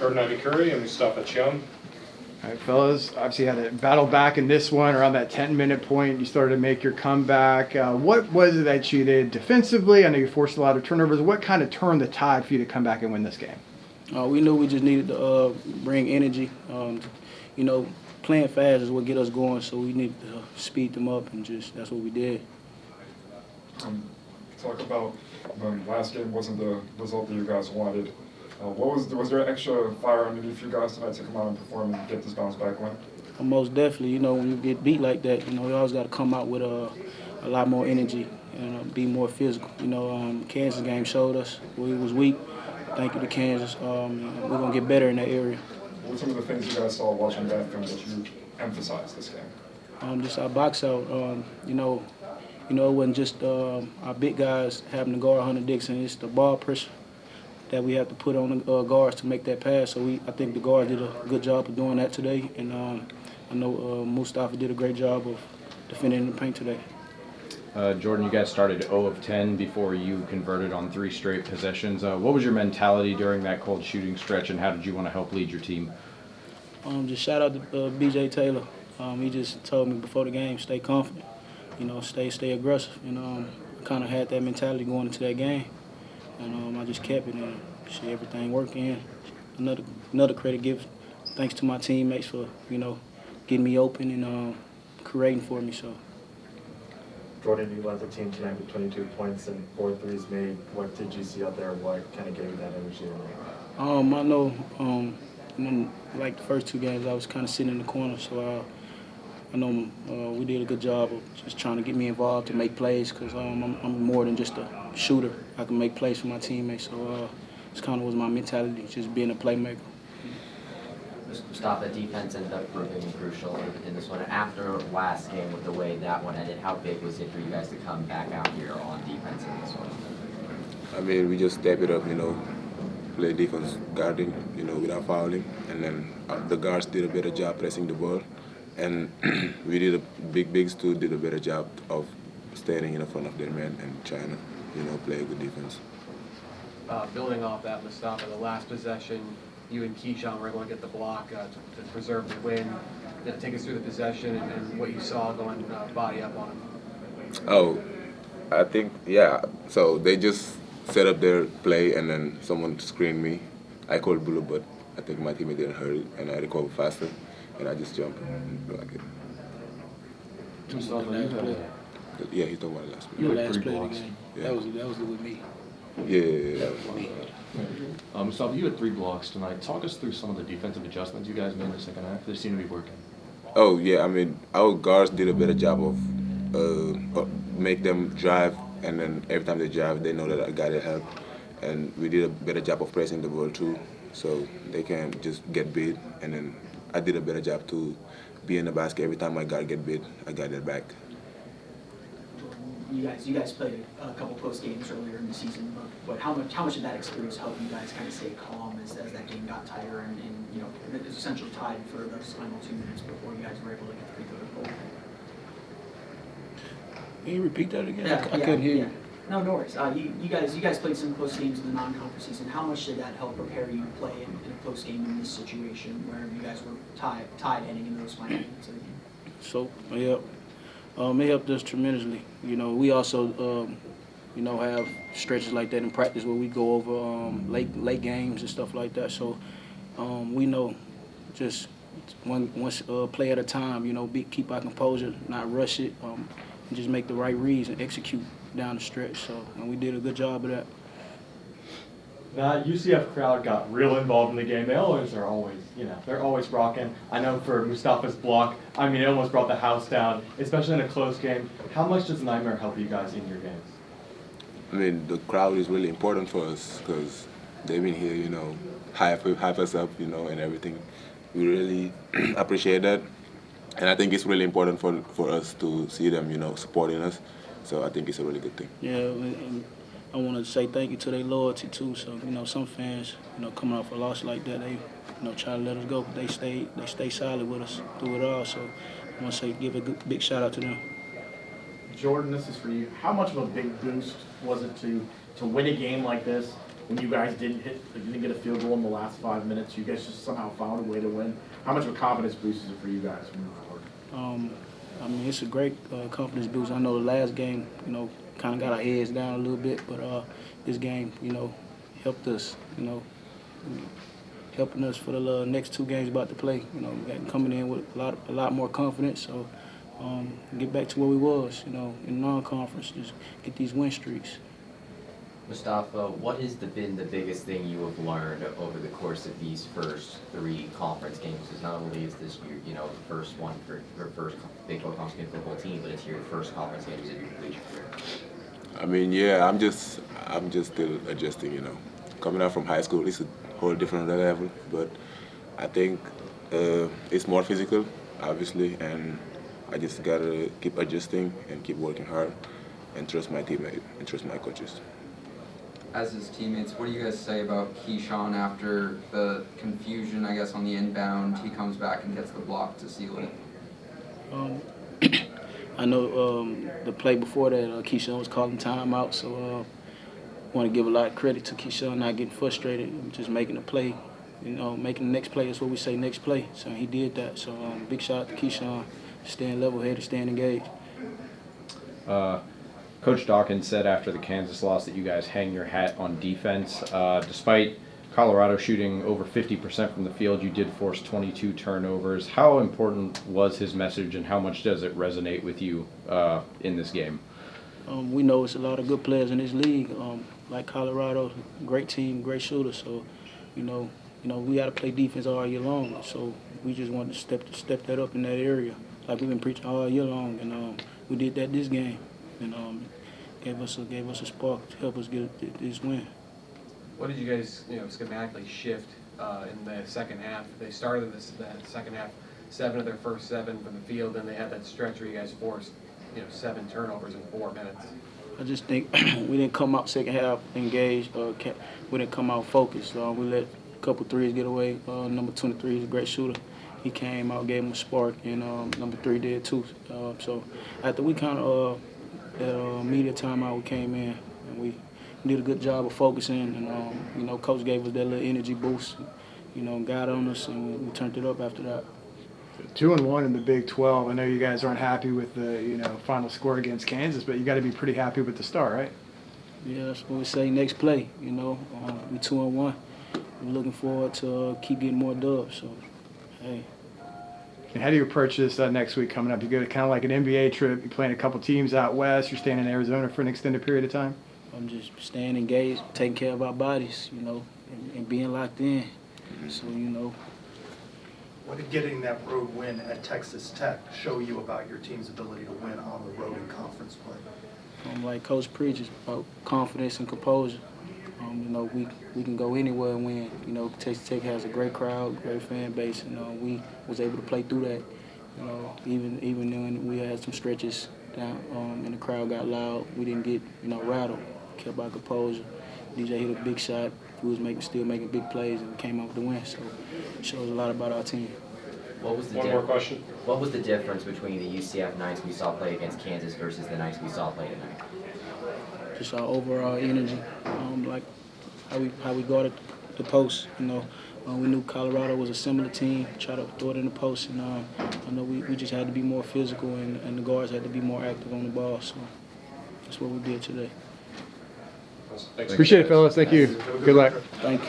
Jordan Curry and Moustapha Thiam. All right, fellas, obviously you had to battle back in this one around that 10-minute point. You started to make your comeback. What was it that you did defensively? I know you forced a lot of turnovers. What kind of turned the tide for you to come back and win this game? We knew we just needed to bring energy. Playing fast is what get us going, so we need to speed them up, and that's what we did. Talk about last game wasn't the result that you guys wanted. Was there extra fire underneath you guys tonight to come out and perform and get this bounce back win? Most definitely. When you get beat like that, you always got to come out with a lot more energy and be more physical. Kansas game showed us we was weak. Thank you to Kansas. We're gonna get better in that area. What were some of the things you guys saw watching that film that you emphasized this game? Just our box out. It wasn't just our big guys having to guard Hunter Dixon. It's the ball pressure that we have to put on the guards to make that pass. So I think the guards did a good job of doing that today. And I know Moustapha did a great job of defending in the paint today. Jordan, you guys started 0 of 10 before you converted on 3 straight possessions. What was your mentality during that cold shooting stretch, and how did you want to help lead your team? Just shout out to B.J. Taylor. He just told me before the game, stay confident, stay aggressive. I kind of had that mentality going into that game, and I just kept it, and see everything working. Another credit gives thanks to my teammates for getting me open and creating for me. So. Jordan, you led the team tonight with 22 points and 4 threes made. What did you see out there? What kind of gave you that energy? I know, like the first 2 games, I was kind of sitting in the corner, so I know we did a good job of just trying to get me involved to make plays because I'm more than just a shooter. I can make plays for my teammates, so it's kind of was my mentality, just being a playmaker. Moustapha, defense ended up proving crucial in this one. After last game, with the way that one ended, how big was it for you guys to come back out here on defense in this one? We just step it up, play defense guarding, without fouling. And then the guards did a better job pressing the ball. And we did bigs too did a better job of standing in front of their men and trying to, play a good defense. Building off that, Moustapha, the last possession, you and Keyshawn were able to get the block to preserve the win. Take us through the possession and what you saw going body up on him. Oh, I think, yeah. So they just set up their play and then someone screened me. I called blue, but I think my teammate didn't hurt it and I recovered faster and I just jumped and blocked it. Yeah, he's talking about it last week. Your last play of the game. Yeah. That was with me. Yeah, that was me. Moustapha, you had 3 blocks tonight. Talk us through some of the defensive adjustments you guys made in the second half. They seem to be working. Oh, yeah. Our guards did a better job of make them drive, and then every time they drive, they know that I got to help. And we did a better job of pressing the ball, too, so they can't just get beat. And then I did a better job to be in the basket. Every time my guard get beat, I got it back. You guys played a couple close games earlier in the season, but how much did that experience help you guys kind of stay calm as that game got tighter and it was essentially tied for those final 2 minutes before you guys were able to get the free throw goal? Can you repeat that again? Yeah, I couldn't hear you. No worries. You guys played some close games in the non-conference season. How much did that help prepare you to play in a close game in this situation where you guys were tied heading into those final minutes of the game? So, yeah. It helped us tremendously. We also, have stretches like that in practice where we go over late games and stuff like that. So we know just one play at a time. Keep our composure, not rush it, and just make the right reads and execute down the stretch. So and we did a good job of that. The UCF crowd got real involved in the game. They're always rocking. I know for Moustapha's block, it almost brought the house down, especially in a close game. How much does Nightmare help you guys in your games? The crowd is really important for us because they've been here, hype us up, and everything. We really appreciate that. And I think it's really important for us to see them, supporting us. So I think it's a really good thing. Yeah, and I want to say thank you to their loyalty too. So some fans, coming off a loss like that, they, try to let us go, but they stay solid with us through it all. So I want to give a big shout out to them. Jordan, this is for you. How much of a big boost was it to win a game like this when you guys didn't get a field goal in the last 5 minutes, you guys just somehow found a way to win. How much of a confidence boost is it for you guys moving forward? I mean, it's a great confidence boost. I know the last game, kind of got our heads down a little bit, but this game, helped us, helping us for the next 2 games about to play. We got coming in with a lot more confidence. So get back to where we was, in non-conference, just get these win streaks. Moustapha, what has been the biggest thing you have learned over the course of these first 3 conference games? Because not only is this the first one for your first Big 12 conference game for the whole team, but it's your first conference games of your collegiate career. I mean, yeah, I'm just still adjusting. Coming out from high school, it's a whole different level. But I think it's more physical, obviously, and I just gotta keep adjusting and keep working hard and trust my teammate and trust my coaches. As his teammates, what do you guys say about Keyshawn after the confusion, I guess, on the inbound? He comes back and gets the block to seal it. I know the play before that, Keyshawn was calling timeout, so I want to give a lot of credit to Keyshawn not getting frustrated and just making a play. Making the next play, that's what we say, next play. So he did that. So big shout out to Keyshawn, staying level-headed, staying engaged. Coach Dawkins said after the Kansas loss that you guys hang your hat on defense. Despite Colorado shooting over 50% from the field, you did force 22 turnovers. How important was his message, and how much does it resonate with you in this game? We know it's a lot of good players in this league. Like Colorado, great team, great shooter. So, we got to play defense all year long. So we just wanted to step that up in that area, like we've been preaching all year long. And we did that this game. And gave us a spark to help us get this win. What did you guys, schematically shift in the second half? They started that second half 7 of their first 7 from the field, and they had that stretch where you guys forced, 7 turnovers in 4 minutes. I just think we didn't come out second half engaged. We didn't come out focused. We let a couple threes get away. Number 23 is a great shooter. He came out, gave him a spark, and number 3 did too. So after we kind of that media timeout, we came in and we did a good job of focusing, and Coach gave us that little energy boost, got on us, and we turned it up after that. 2-1 in the Big 12. I know you guys aren't happy with the final score against Kansas, but you got to be pretty happy with the start, right? Yeah, that's what we say. Next play, we 2-1. We're looking forward to keep getting more dubs. So, hey. And how do you approach this next week coming up? You go to kind of like an NBA trip. You're playing a couple teams out west. You're staying in Arizona for an extended period of time. I'm just staying engaged, taking care of our bodies, and being locked in. So, What did getting that road win at Texas Tech show you about your team's ability to win on the road in conference play? Like Coach preaches about confidence and composure. We can go anywhere and win. Texas Tech has a great crowd, great fan base, and we was able to play through that. Even when we had some stretches down and the crowd got loud, we didn't get rattled. Kept our composure. DJ hit a big shot. We was still making big plays and came out with the win. So it shows a lot about our team. One more question. What was the difference between the UCF nights we saw play against Kansas versus the nights we saw play tonight? Just our overall energy, like how we guarded the post. We knew Colorado was a similar team. Try to throw it in the post, and I know we just had to be more physical, and the guards had to be more active on the ball. So that's what we did today. Appreciate it, fellas. Thank you. Good luck. Thank you.